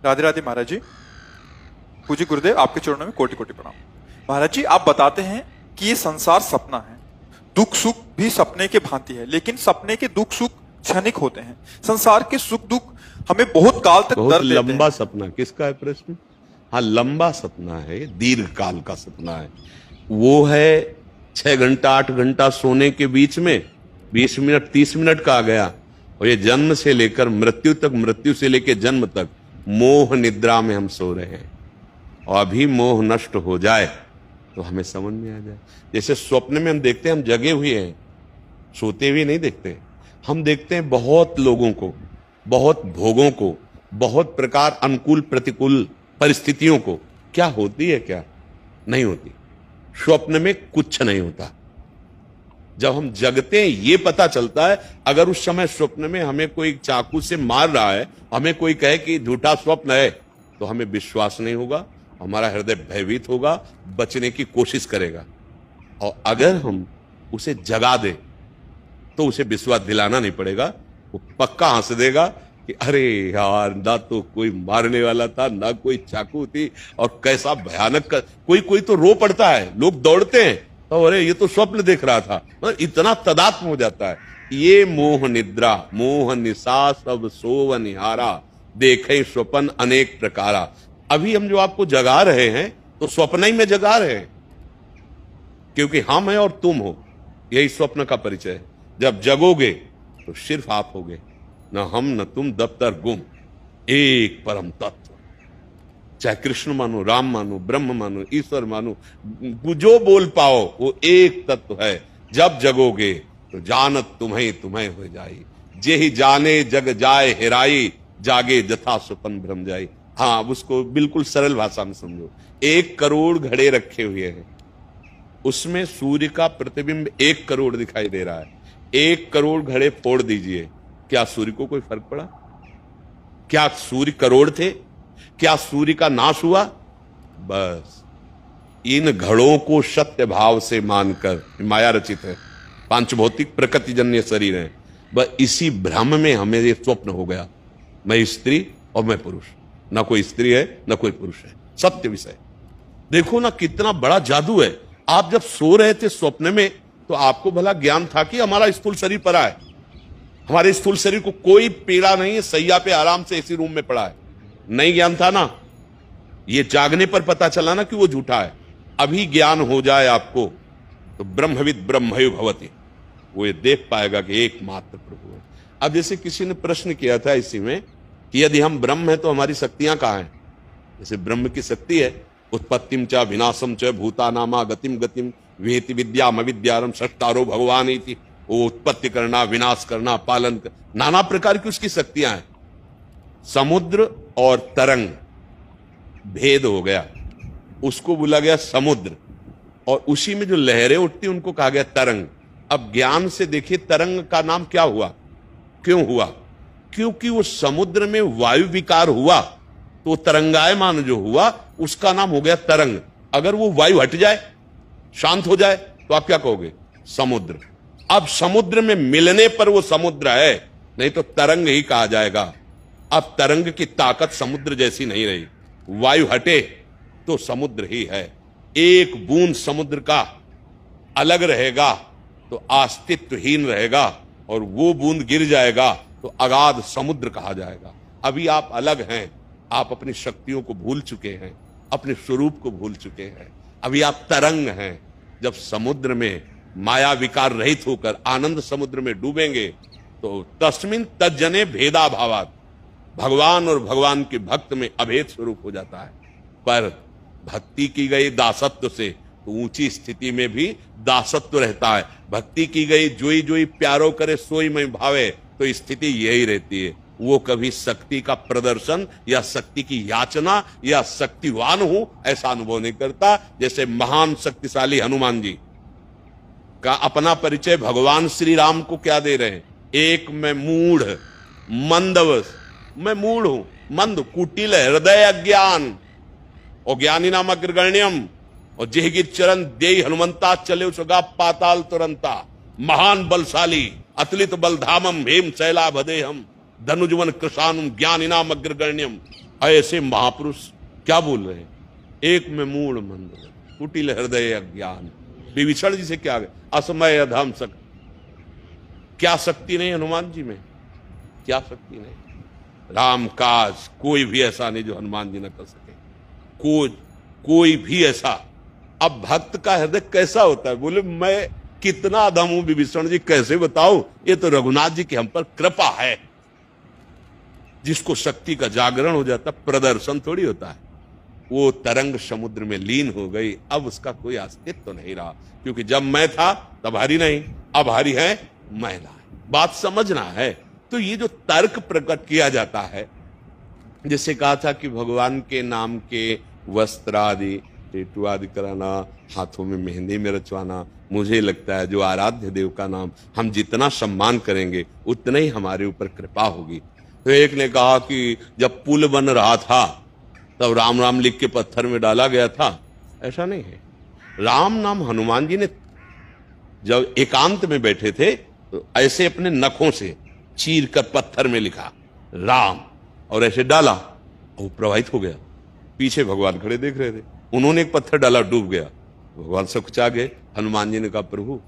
राधे राधे महाराज जी। पूज्य गुरुदेव, आपके चरणों में कोटि कोटि प्रणाम। महाराज जी, आप बताते हैं कि ये संसार सपना है, दुख सुख भी सपने के भांति है, लेकिन सपने के दुख सुख क्षणिक होते हैं। संसार के सुख दुख हमें बहुत काल तक बहुत दर्द देते लंबा हैं। सपना किसका है प्रश्न? हाँ, लंबा सपना है, दीर्घ काल का सपना है। वो है 6 घंटा 8 घंटा सोने के बीच में 20 मिनट 30 मिनट का आ गया, और ये जन्म से लेकर मृत्यु तक, मृत्यु से लेकर जन्म तक मोह निद्रा में हम सो रहे हैं। और अभी मोह नष्ट हो जाए तो हमें समझ में आ जाए। जैसे स्वप्न में हम देखते हैं हम जगे हुए हैं, सोते हुए नहीं देखते। हम देखते हैं बहुत लोगों को, बहुत भोगों को, बहुत प्रकार अनुकूल प्रतिकूल परिस्थितियों को। क्या होती है? क्या नहीं होती। स्वप्न में कुछ नहीं होता। जब हम जगते हैं ये पता चलता है। अगर उस समय स्वप्न में हमें कोई चाकू से मार रहा है, हमें कोई कहे कि झूठा स्वप्न है, तो हमें विश्वास नहीं होगा, हमारा हृदय भयभीत होगा, बचने की कोशिश करेगा। और अगर हम उसे जगा दें तो उसे विश्वास दिलाना नहीं पड़ेगा, वो पक्का हंस देगा कि अरे यार, ना तो कोई मारने वाला था, ना कोई चाकू थी, और कैसा भयानक। कोई तो रो पड़ता है, लोग दौड़ते हैं, तो अरे ये तो स्वप्न देख रहा था। मतलब इतना तदात्म हो जाता है। ये मोह निद्रा मोह निशा सब सोव निहारा, देखे स्वप्न अनेक प्रकारा। अभी हम जो आपको जगा रहे हैं तो स्वप्न ही में जगा रहे हैं, क्योंकि हम हैं और तुम हो, यही स्वप्न का परिचय है। जब जगोगे तो सिर्फ आप होगे, न हम न तुम, दफ्तर गुम, एक परम तत्व। चाहे कृष्ण मानो, राम मानो, ब्रह्म मानो, ईश्वर मानो, जो बोल पाओ वो एक तत्व है। जब जगोगे तो जानत तुम्हें तुम्हें हो जाई, जे ही जाने जग जाए हेराई, जागे जथा सुपन भ्रम जाई। हाँ, उसको बिल्कुल सरल भाषा में समझो। 1 करोड़ घड़े रखे हुए हैं, उसमें सूर्य का प्रतिबिंब 1 करोड़ दिखाई दे रहा है। 1 करोड़ घड़े फोड़ दीजिए, क्या सूर्य को कोई फर्क पड़ा? क्या सूर्य करोड़ थे? क्या सूर्य का नाश हुआ? बस इन घड़ों को सत्य भाव से मानकर, माया रचित है, पांचभौतिक प्रकृति जन्य शरीर है, बस इसी भ्रम में हमें ये स्वप्न हो गया, मैं स्त्री और मैं पुरुष। ना कोई स्त्री है ना कोई पुरुष है, सत्य विषय। देखो ना कितना बड़ा जादू है। आप जब सो रहे थे स्वप्न में तो आपको भला ज्ञान था कि हमारा स्थूल शरीर पड़ा है, हमारे स्थूल शरीर को कोई पीड़ा नहीं है, सैया पे आराम से इसी रूम में पड़ा है। नहीं ज्ञान था ना? ये जागने पर पता चला ना कि वो झूठा है। अभी ज्ञान हो जाए आपको तो ब्रह्मविद ब्रह्मयो भवति, वो ये देख पाएगा कि एकमात्र प्रभु है। अब जैसे किसी ने प्रश्न किया था इसी में कि यदि हम ब्रह्म है तो हमारी शक्तियां कहां हैं? जैसे ब्रह्म की शक्ति है उत्पत्तिम च विनाशम च भूतानामा गतिम गतिम वेति विद्याम अविद्यारम षष्टारो भगवान इति। वो उत्पत्ति करना, विनाश करना, पालन कर, नाना प्रकार की उसकी शक्तियां हैं। समुद्र और तरंग भेद हो गया, उसको बोला गया समुद्र, और उसी में जो लहरें उठती उनको कहा गया तरंग। अब ज्ञान से देखिए तरंग का नाम क्या हुआ, क्यों हुआ? क्योंकि वो समुद्र में वायु विकार हुआ तो तरंगायमान जो हुआ उसका नाम हो गया तरंग। अगर वो वायु हट जाए, शांत हो जाए, तो आप क्या कहोगे? समुद्र। अब समुद्र में मिलने पर वो समुद्र है, नहीं तो तरंग ही कहा जाएगा। अब तरंग की ताकत समुद्र जैसी नहीं रही, वायु हटे तो समुद्र ही है। एक बूंद समुद्र का अलग रहेगा तो अस्तित्वहीन रहेगा, और वो बूंद गिर जाएगा तो अगाध समुद्र कहा जाएगा। अभी आप अलग हैं, आप अपनी शक्तियों को भूल चुके हैं, अपने स्वरूप को भूल चुके हैं। अभी आप तरंग हैं। जब समुद्र में माया विकार रहित होकर आनंद समुद्र में डूबेंगे तो तस्मिन तज्जने भेदा भावात, भगवान और भगवान के भक्त में अभेद स्वरूप हो जाता है। पर भक्ति की गई दासत्व से तो ऊंची स्थिति में भी दासत्व रहता है। भक्ति की गई जोई जोई प्यारो करे सोई में भावे, तो स्थिति यही रहती है। वो कभी शक्ति का प्रदर्शन या शक्ति की याचना या शक्तिवान हूं ऐसा अनुभव नहीं करता। जैसे महान शक्तिशाली हनुमान जी का अपना परिचय भगवान श्री राम को क्या दे रहे हैं? एक मैं मूढ़ मंदवस, मैं मूढ़ हूं, मंद, कुटिल, हृदय अज्ञान, और ज्ञानी नाम अग्रगण्यम, और जेहगी चरण दे हनुमंता चले उसगा पाताल तुरंता, महान बलशाली अतुलित बलधामम हेम शैला भदेहम, धनुजवन कृषानुम ज्ञानी नाम अग्रगण्यम। ऐसे महापुरुष क्या बोल रहे हैं, एक में मूढ़ मंद कुटिल हृदय अज्ञान, विभीषण जी से क्या असमय अधम सक, क्या शक्ति नहीं हनुमान जी में, क्या शक्ति नहीं। राम काज कोई भी ऐसा नहीं जो हनुमान जी न कर सके, कोई भी ऐसा। अब भक्त का हृदय कैसा होता है, बोले मैं कितना अधम हूं विभीषण जी, कैसे बताऊं, ये तो रघुनाथ जी की हम पर कृपा है। जिसको शक्ति का जागरण हो जाता, प्रदर्शन थोड़ी होता है। वो तरंग समुद्र में लीन हो गई, अब उसका कोई अस्तित्व तो नहीं रहा, क्योंकि जब मैं था तब हरि नहीं, अब हरि है महिला है। बात समझना है। तो ये जो तर्क प्रकट किया जाता है, जैसे कहा था कि भगवान के नाम के वस्त्र आदि टेटू आदि कराना, हाथों में मेहंदी में रचवाना, मुझे लगता है जो आराध्य देव का नाम हम जितना सम्मान करेंगे उतना ही हमारे ऊपर कृपा होगी। तो एक ने कहा कि जब पुल बन रहा था तब राम राम लिख के पत्थर में डाला गया था, ऐसा नहीं है। राम नाम हनुमान जी ने जब एकांत में बैठे थे तो ऐसे अपने नखों से चीर कर पत्थर में लिखा राम, और ऐसे डाला, वो प्रवाहित हो गया। पीछे भगवान खड़े देख रहे थे, उन्होंने एक पत्थर डाला, डूब गया। भगवान सकुचा गए। हनुमान जी ने कहा प्रभु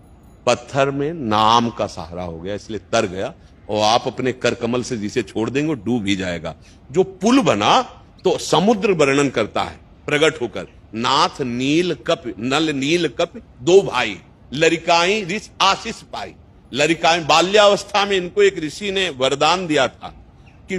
पत्थर में नाम का सहारा हो गया इसलिए तर गया, और आप अपने कर कमल से जिसे छोड़ देंगे डूब ही जाएगा। जो पुल बना तो समुद्र वर्णन करता है प्रकट होकर, नाथ नील कप नल नील कप दो भाई, लरिकाई ऋषि आशीष पाई। लरिकाई बाल्यावस्था में इनको एक ऋषि ने वरदान दिया था कि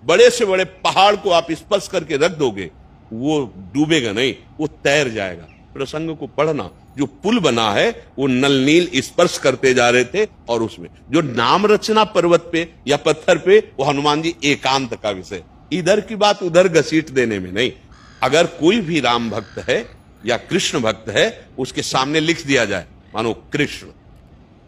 बड़े से बड़े पहाड़ को आप स्पर्श करके रख दोगे, वो डूबेगा नहीं, वो तैर जाएगा। प्रसंग को पढ़ना, जो पुल बना है वो नल नील स्पर्श करते जा रहे थे, और उसमें जो नाम रचना पर्वत पे या पत्थर पे, वो हनुमान जी एकांत का विषय, इधर की बात उधर घसीट देने में नहीं। अगर कोई भी राम भक्त है या कृष्ण भक्त है, उसके सामने लिख दिया जाए मानो कृष्ण,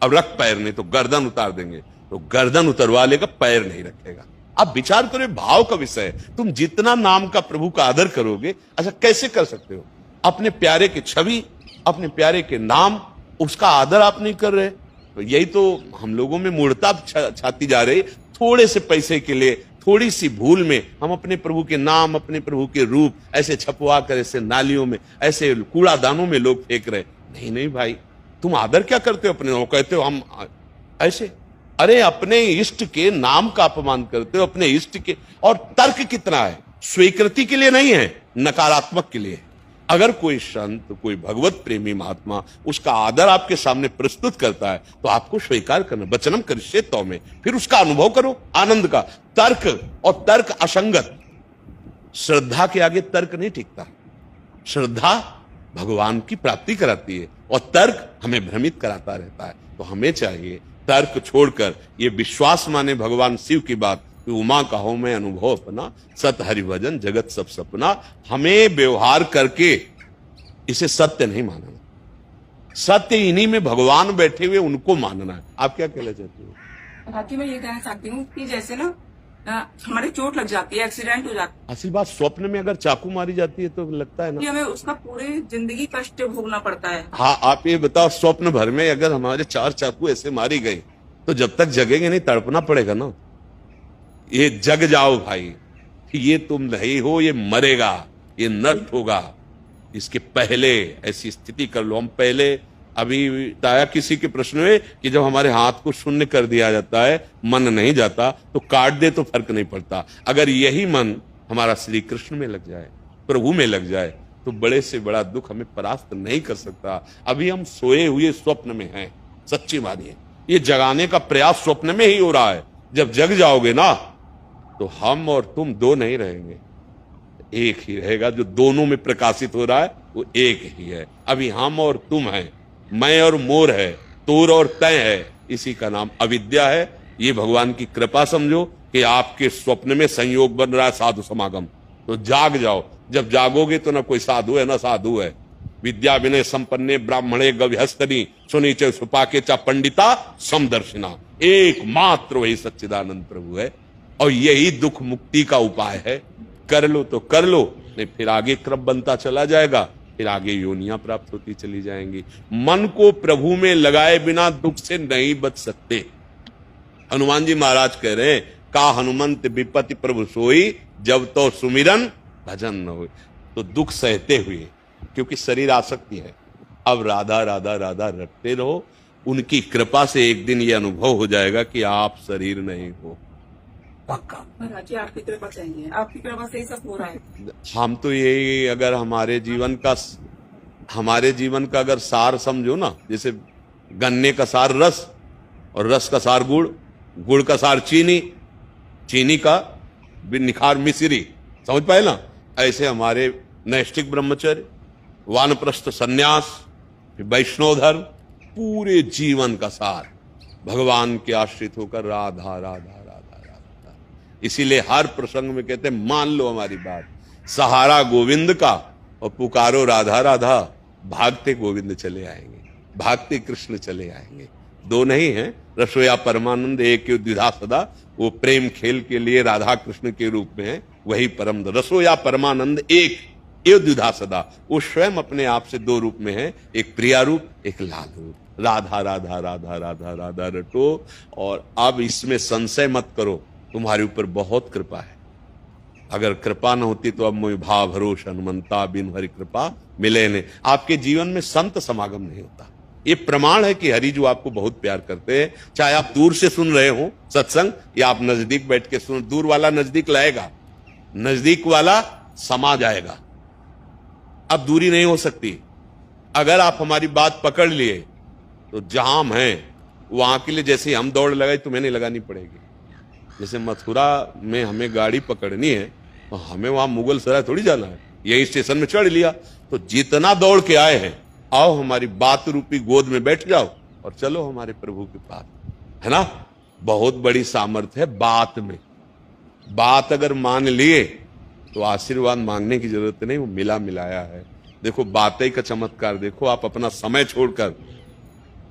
अब रख पैर, नहीं तो गर्दन उतार देंगे, तो गर्दन उतरवा लेगा, पैर नहीं रखेगा। अब विचार करो, भाव का विषय है। तुम जितना नाम का प्रभु का आदर करोगे, अच्छा कैसे कर सकते हो? अपने प्यारे की छवि, अपने प्यारे के नाम, उसका आदर आप नहीं कर रहे। तो यही तो हम लोगों में मूर्खता छाती जा रही। थोड़े से पैसे के लिए, थोड़ी सी भूल में हम अपने प्रभु के नाम, अपने प्रभु के रूप ऐसे छपवा कर ऐसे नालियों में, ऐसे कूड़ादानों में लोग फेंक रहे। नहीं नहीं भाई, तुम आदर क्या करते हो अपने? वो कहते हो हम ऐसे, अरे अपने इष्ट के नाम का अपमान करते हो, अपने इष्ट के। और तर्क कितना है, स्वीकृति के लिए नहीं है, नकारात्मक के लिए। अगर कोई संत, कोई भगवत प्रेमी महात्मा उसका आदर आपके सामने प्रस्तुत करता है तो आपको स्वीकार करना, वचनम करिष्ये तौ में, फिर उसका अनुभव करो आनंद का। तर्क, और तर्क असंगत, श्रद्धा के आगे तर्क नहीं टिकता। श्रद्धा भगवान की प्राप्ति कराती है, और तर्क हमें भ्रमित कराता रहता है। तो हमें चाहिए तर्क छोड़कर ये विश्वास माने भगवान शिव की बात, उमा कहो मैं अनुभव अपना, सत हरि भजन जगत सब सपना। हमें व्यवहार करके इसे सत्य नहीं मानना, सत्य इन्हीं में भगवान बैठे हुए उनको मानना है। आप क्या कहना चाहते हो? बाकी मैं ये कहना चाहती हूँ कि जैसे ना हमारी चोट लग जाती है, एक्सीडेंट हो जाता है, असली बात, स्वप्न में अगर चाकू मारी जाती है तो लगता है ना, हमें उसका पूरी जिंदगी कष्ट भोगना पड़ता है। हाँ, आप ये बताओ, स्वप्न भर में अगर हमारे 4 चाकू ऐसे मारी गई तो जब तक जगेंगे नहीं, तड़पना पड़ेगा ना। ये जग जाओ भाई, ये तुम नहीं हो, ये मरेगा, ये नष्ट होगा। इसके पहले ऐसी स्थिति कर लो। हम पहले अभी आया किसी के प्रश्न में कि जब हमारे हाथ को शून्य कर दिया जाता है, मन नहीं जाता, तो काट दे तो फर्क नहीं पड़ता। अगर यही मन हमारा श्री कृष्ण में लग जाए, प्रभु में लग जाए, तो बड़े से बड़ा दुख हमें परास्त नहीं कर सकता। अभी हम सोए हुए स्वप्न में हैं, सच्ची मानिए। ये जगाने का प्रयास स्वप्न में ही हो रहा है। जब जग जाओगे ना तो हम और तुम दो नहीं रहेंगे, एक ही रहेगा। जो दोनों में प्रकाशित हो रहा है वो एक ही है। अभी हम और तुम हैं, मैं और मोर है, तोर और तय है, इसी का नाम अविद्या है। ये भगवान की कृपा समझो कि आपके स्वप्न में संयोग बन रहा है साधु समागम, तो जाग जाओ। जब जागोगे तो ना कोई साधु है ना साधु है। विद्या विनय संपन्ने ब्राह्मणे गव्यस्तनी सुनीचे सुपाके चा पंडिता समदर्शिना, एकमात्र वही सच्चिदानंद प्रभु है। और यही दुख मुक्ति का उपाय है। कर लो तो कर लो, नहीं फिर आगे क्रम बनता चला जाएगा, फिर आगे योनियां प्राप्त होती चली जाएंगी। मन को प्रभु में लगाए बिना दुख से नहीं बच सकते। हनुमान जी महाराज कह रहे हैं, का हनुमंत विपत्ति प्रभु सोई, जब तो सुमिरन भजन न हो। तो दुख सहते हुए, क्योंकि शरीर आसक्ति है, अब राधा राधा राधा रटते रहो। उनकी कृपा से एक दिन ये अनुभव हो जाएगा कि आप शरीर नहीं हो। पक्का महाराज जी, आपकी कृपा चाहिए, आपकी कृपा से ही सब हो रहा है। हम तो यही, अगर हमारे जीवन का अगर सार समझो ना, जैसे गन्ने का सार रस, और रस का सार गुड़, गुड़ का सार चीनी, चीनी का निखार मिश्री, समझ पाए ना। ऐसे हमारे नैष्ठिक ब्रह्मचर्य, वानप्रस्थ सन्यास, वैष्णव धर्म, पूरे जीवन का सार भगवान के आश्रित होकर राधा राधा राधा राधा। इसीलिए हर प्रसंग में कहते हैं, मान लो हमारी बात, सहारा गोविंद का और पुकारो राधा राधा, भागते गोविंद चले आएंगे, भागते कृष्ण चले आएंगे। दो नहीं है, रसोया परमानंद एक द्विधा सदा, वो प्रेम खेल के लिए राधा कृष्ण के रूप में है, वही परम रसोया परमानंद एक द्विधा सदा। वो स्वयं अपने आप से दो रूप में है, एक प्रिया रूप, एक लाल रूप। राधा राधा राधा राधा राधा रटो। और अब इसमें संशय मत करो, तुम्हारे ऊपर बहुत कृपा है। अगर कृपा न होती तो अब मोहि भाव भरोस हनुमंता, बिन हरि कृपा मिले ने। आपके जीवन में संत समागम नहीं होता। ये प्रमाण है कि हरि जो आपको बहुत प्यार करते हैं, चाहे आप दूर से सुन रहे हो सत्संग, या आप नजदीक बैठ के सुन। दूर वाला नजदीक लाएगा, नजदीक वाला समा जाएगा। अब दूरी नहीं हो सकती। अगर आप हमारी बात पकड़ लिए तो जहां हम हैं वहां के लिए जैसे हम दौड़ लगाई, तुम्हें नहीं लगानी पड़ेगी। जैसे मथुरा में हमें गाड़ी पकड़नी है तो हमें वहां मुगल सराय थोड़ी जाना है, यही स्टेशन में चढ़ लिया। तो जितना दौड़ के आए हैं, आओ हमारी बात रूपी गोद में बैठ जाओ और चलो हमारे प्रभु के पास, है ना। बहुत बड़ी सामर्थ्य है बात में। बात अगर मान लिए तो आशीर्वाद मांगने की जरूरत नहीं, वो मिला मिलाया है। देखो बातें का चमत्कार देखो। आप अपना समय छोड़कर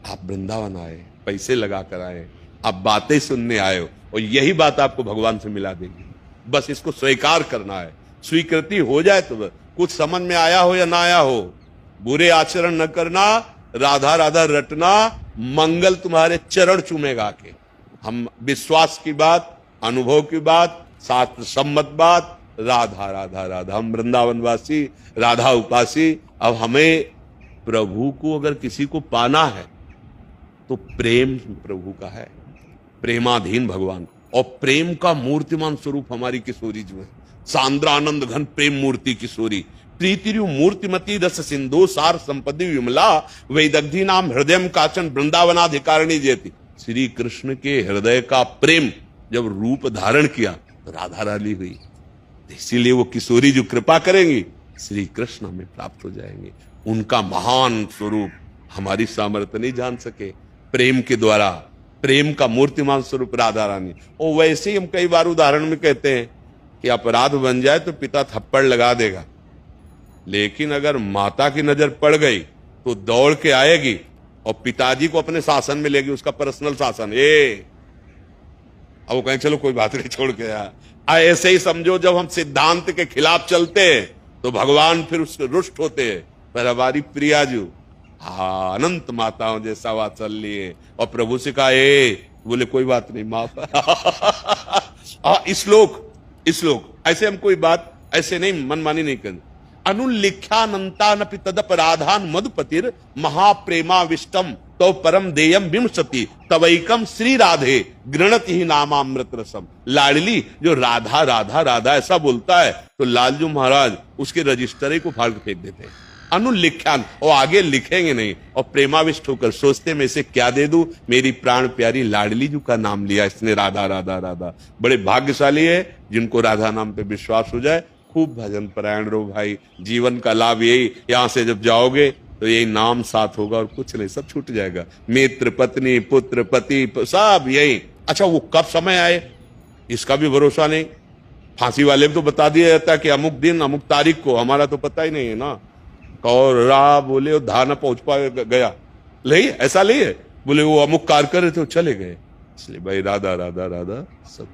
आप वृंदावन आए, पैसे लगा कर आए, आप बातें सुनने आए हो, और यही बात आपको भगवान से मिला देगी। बस इसको स्वीकार करना है। स्वीकृति हो जाए तो बस। कुछ समझ में आया हो या ना आया हो, बुरे आचरण न करना, राधा राधा रटना, मंगल तुम्हारे चरण चूमेगा के। हम विश्वास की बात, अनुभव की बात, शास्त्र सम्मत बात, राधा राधा राधा। हम वृंदावनवासी, राधा उपासी। अब हमें प्रभु को अगर किसी को पाना है तो प्रेम प्रभु का है, प्रेमाधीन भगवान। और प्रेम का मूर्तिमान स्वरूप हमारी किशोरी जो है, सांद्रानंद घन प्रेम मूर्ति किशोरी। प्रीतिरु मूर्तिमती रस सिंधु सार संपत्ति विमला, वैदग्धी नाम हृदय काचन वृंदावनाधिकारिणी जयति। श्री कृष्ण के हृदय का प्रेम जब रूप धारण किया तो राधा रानी हुई। इसीलिए वो किशोरी जो कृपा करेंगी, श्री कृष्ण हमें प्राप्त हो जाएंगे। उनका महान स्वरूप हमारी सामर्थ्य नहीं जान सके। प्रेम के द्वारा, प्रेम का मूर्तिमान स्वरूप राधा रानी। और वैसे ही हम कई बार उदाहरण में कहते हैं कि अपराध बन जाए तो पिता थप्पड़ लगा देगा, लेकिन अगर माता की नजर पड़ गई तो दौड़ के आएगी और पिताजी को अपने शासन में लेगी, उसका पर्सनल शासन। अब वो कहें चलो कोई बात नहीं, छोड़ के ऐसे ही समझो। जब हम सिद्धांत के खिलाफ चलते हैं तो भगवान फिर उससे रुष्ट होते हैं। पर हमारी प्रिया जो अनंत माताओं जैसा वात्सल्य है, और प्रभु से कहा बोले कोई बात नहीं, माफ। श्लोक ऐसे हम कोई बात ऐसे नहीं मनमानी नहीं करनी। अनुल्लिख्यानंतानपि तदपराधान मधुपतिर महाप्रेमाविष्टम तो परम देयम विंशति तवैकम श्री राधे गृणति ही नामामृत रसम। लाडली जो राधा राधा राधा ऐसा बोलता है तो लालजू महाराज उसके रजिस्टर को फाड़ के फेंक देते हैं। अनुल्लिख्यान, और आगे लिखेंगे नहीं, और प्रेमाविष्ट होकर सोचते मैं इसे क्या दे दूं। मेरी प्राण प्यारी लाडली जी का नाम लिया इसने, राधा राधा राधा। बड़े भाग्यशाली है जिनको राधा नाम पे विश्वास हो जाए। खूब भजन परायण रहो भाई। जीवन का लाभ यही, यहां से जब जाओगे तो यही नाम साथ होगा और कुछ नहीं, सब छूट जाएगा। मित्र पत्नी पुत्र पति सब यही। अच्छा वो कब समय आए इसका भी भरोसा नहीं। फांसी वाले को तो बता दिया जाता है कि अमुक दिन अमुक तारीख को, हमारा तो पता ही नहीं है ना। और रा बोले और धा न पहुंच पा गया, नहीं ऐसा नहीं है। बोले वो अमुक कार्य कर रहे थे, चले गए। इसलिए भाई राधा राधा राधा सब